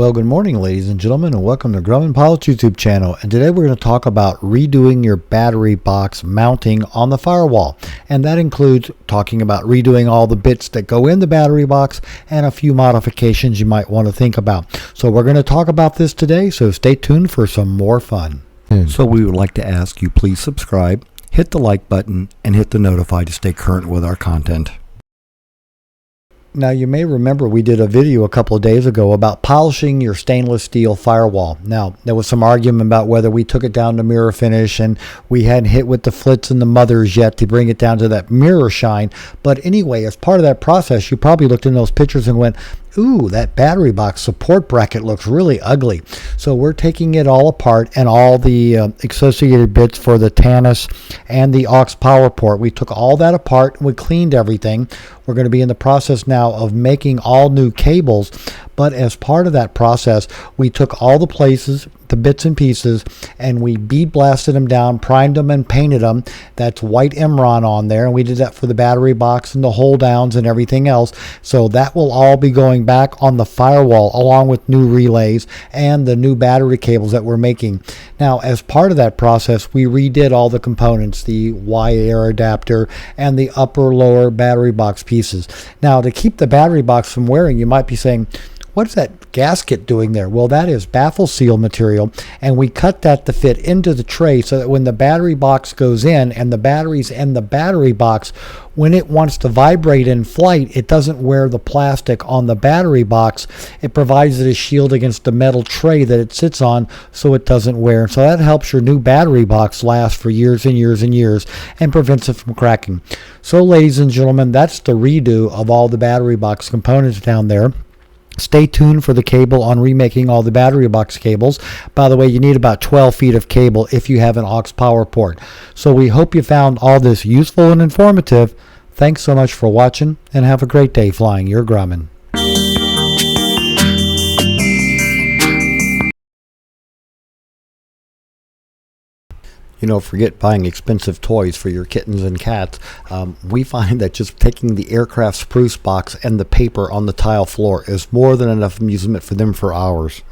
Well, good morning, ladies and gentlemen, and welcome to Grumman Pilots YouTube channel. And today we're going to talk about redoing your battery box mounting on the firewall. And that includes talking about redoing all the bits that go in the battery box and a few modifications you might want to think about. So we're going to talk about this today, so stay tuned for some more fun. So we would like to ask you please subscribe, hit the like button, and hit the notify to stay current with our content. Now, you may remember we did a video a couple of days ago about polishing your stainless steel firewall. Now, there was some argument about whether we took it down to mirror finish, and we hadn't hit with the flits and the mothers yet to bring it down to that mirror shine. But anyway, as part of that process, you probably looked in those pictures and went, ooh, that battery box support bracket looks really ugly. So we're taking it all apart, and all the associated bits for the TANUS and the aux power port. We took all that apart and we cleaned everything. We're going to be in the process now of making all new cables. But as part of that process, we took all the places, the bits and pieces, and we bead blasted them down, primed them, and painted them. That's white Emron on there, and we did that for the battery box and the hold downs and everything else. So that will all be going back on the firewall along with new relays and the new battery cables that we're making. Now, as part of that process, we redid all the components, the Y-air adapter and the upper lower battery box pieces. Now, to keep the battery box from wearing, you might be saying, what is that gasket doing there? Well, that is baffle seal material, and we cut that to fit into the tray so that when the battery box goes in and the batteries in the battery box, when it wants to vibrate in flight, it doesn't wear the plastic on the battery box. It provides it a shield against the metal tray that it sits on so it doesn't wear. So that helps your new battery box last for years and years and years and prevents it from cracking. So, ladies and gentlemen, that's the redo of all the battery box components down there. Stay tuned for the cable on remaking all the battery box cables. By the way, you need about 12 feet of cable if you have an aux power port. So we hope you found all this useful and informative. Thanks so much for watching, and have a great day flying your Grumman. You know, forget buying expensive toys for your kittens and cats. We find that just taking the aircraft spruce box and the paper on the tile floor is more than enough amusement for them for hours.